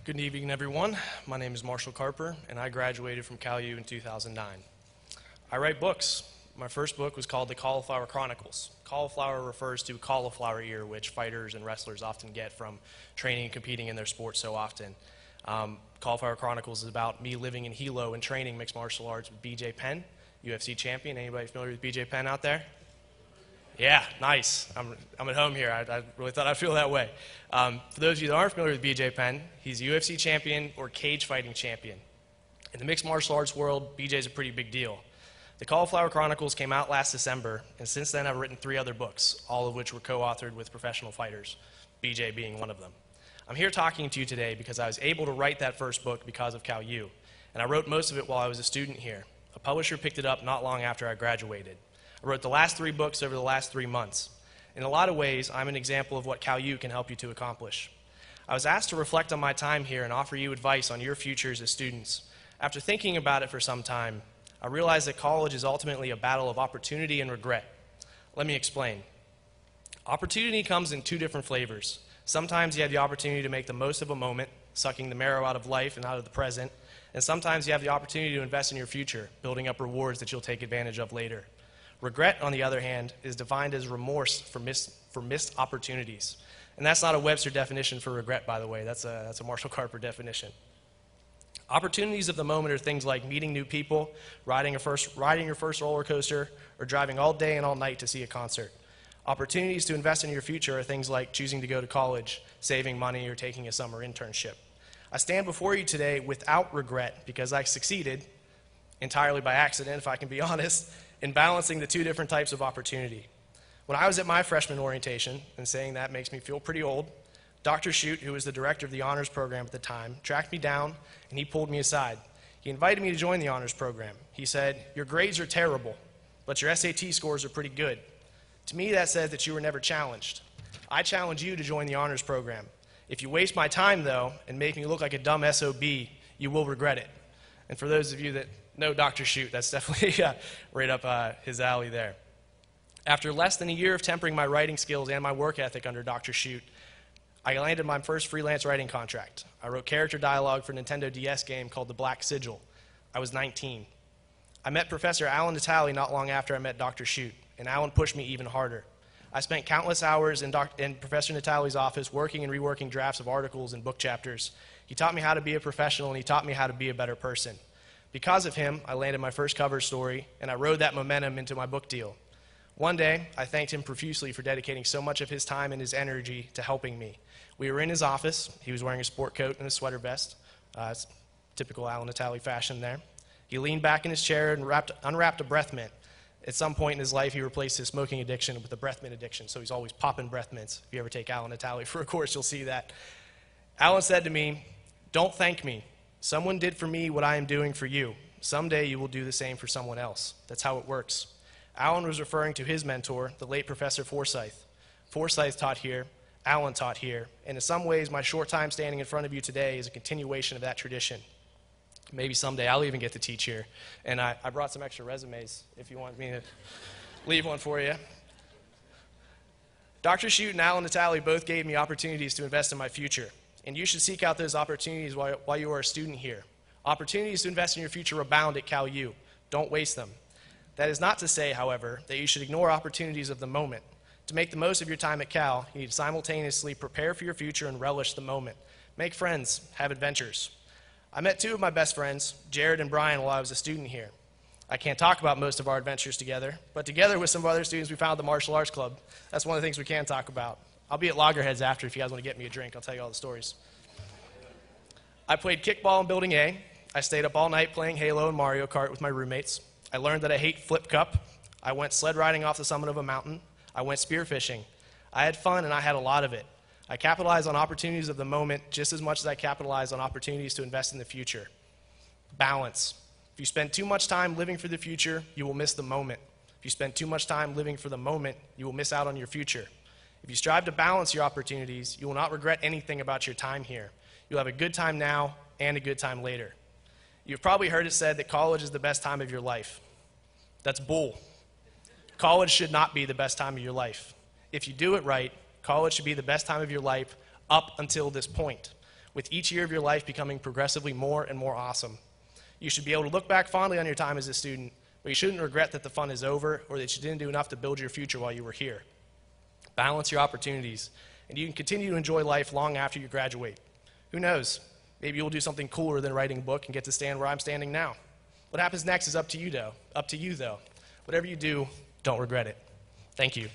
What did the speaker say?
Good evening, everyone. My name is Marshal Carper, and I graduated from Cal U in 2009. I write books. My first book was called The Cauliflower Chronicles. Cauliflower refers to cauliflower ear, which fighters and wrestlers often get from training and competing in their sport so often. Cauliflower Chronicles is about me living in Hilo and training mixed martial arts with BJ Penn, UFC champion. Anybody familiar with BJ Penn out there? Yeah, nice. I'm at home here. I really thought I'd feel that way. For those of you that aren't familiar with BJ Penn, he's a UFC champion or cage fighting champion. In the mixed martial arts world, BJ's a pretty big deal. The Cauliflower Chronicles came out last December, and since then I've written 3 other books, all of which were co-authored with professional fighters, BJ being one of them. I'm here talking to you today because I was able to write that first book because of Cal U, and I wrote most of it while I was a student here. A publisher picked it up not long after I graduated. I wrote the last 3 books over the last 3 months. In a lot of ways, I'm an example of what Cal U can help you to accomplish. I was asked to reflect on my time here and offer you advice on your futures as students. After thinking about it for some time, I realized that college is ultimately a battle of opportunity and regret. Let me explain. Opportunity comes in 2 different flavors. Sometimes you have the opportunity to make the most of a moment, sucking the marrow out of life and out of the present, and sometimes you have the opportunity to invest in your future, building up rewards that you'll take advantage of later. Regret, on the other hand, is defined as remorse for missed opportunities. And that's not a Webster definition for regret, by the way. That's a Marshal Carper definition. Opportunities of the moment are things like meeting new people, riding your first roller coaster, or driving all day and all night to see a concert. Opportunities to invest in your future are things like choosing to go to college, saving money, or taking a summer internship. I stand before you today without regret because I succeeded, entirely by accident if I can be honest, in balancing the 2 different types of opportunity. When I was at my freshman orientation, and saying that makes me feel pretty old, Dr. Shute, who was the director of the honors program at the time, tracked me down and he pulled me aside. He invited me to join the honors program. He said, "Your grades are terrible, but your SAT scores are pretty good." To me, that says that you were never challenged. I challenge you to join the honors program. If you waste my time, though, and make me look like a dumb SOB, you will regret it. And for those of you that know Dr. Shute, that's definitely right up his alley there. After less than a year of tempering my writing skills and my work ethic under Dr. Shute, I landed my first freelance writing contract. I wrote character dialogue for a Nintendo DS game called The Black Sigil. I was 19. I met Professor Alan Natali not long after I met Dr. Shute, and Alan pushed me even harder. I spent countless hours in Professor Natali's office working and reworking drafts of articles and book chapters. He taught me how to be a professional, and he taught me how to be a better person. Because of him, I landed my first cover story, and I rode that momentum into my book deal. One day, I thanked him profusely for dedicating so much of his time and his energy to helping me. We were in his office. He was wearing a sport coat and a sweater vest. It's typical Alan Natali fashion there. He leaned back in his chair and unwrapped a breath mint. At some point in his life, he replaced his smoking addiction with a breath mint addiction, so he's always popping breath mints. If you ever take Alan Natali for a course, you'll see that. Alan said to me, "Don't thank me. Someone did for me what I am doing for you. Someday you will do the same for someone else. That's how it works." Alan was referring to his mentor, the late Professor Forsyth. Forsyth taught here, Alan taught here, and in some ways my short time standing in front of you today is a continuation of that tradition. Maybe someday I'll even get to teach here. And I brought some extra resumes if you want me to leave one for you. Dr. Shute and Alan Natali both gave me opportunities to invest in my future. And you should seek out those opportunities while you are a student here. Opportunities to invest in your future abound at Cal U. Don't waste them. That is not to say, however, that you should ignore opportunities of the moment. To make the most of your time at Cal, you need to simultaneously prepare for your future and relish the moment. Make friends, have adventures. I met 2 of my best friends, Jared and Brian, while I was a student here. I can't talk about most of our adventures together, but together with some other students, we founded the Martial Arts Club. That's one of the things we can talk about. I'll be at Loggerheads after if you guys want to get me a drink. I'll tell you all the stories. I played kickball in Building A. I stayed up all night playing Halo and Mario Kart with my roommates. I learned that I hate flip cup. I went sled riding off the summit of a mountain. I went spearfishing. I had fun, and I had a lot of it. I capitalized on opportunities of the moment just as much as I capitalized on opportunities to invest in the future. Balance. If you spend too much time living for the future, you will miss the moment. If you spend too much time living for the moment, you will miss out on your future. If you strive to balance your opportunities, you will not regret anything about your time here. You'll have a good time now and a good time later. You've probably heard it said that college is the best time of your life. That's bull. College should not be the best time of your life. If you do it right, college should be the best time of your life up until this point. with each year of your life becoming progressively more and more awesome. You should be able to look back fondly on your time as a student, but you shouldn't regret that the fun is over or that you didn't do enough to build your future while you were here. Balance your opportunities, and you can continue to enjoy life long after you graduate. Who knows? Maybe you'll do something cooler than writing a book and get to stand where I'm standing now. What happens next is up to you, though. Whatever you do, don't regret it. Thank you.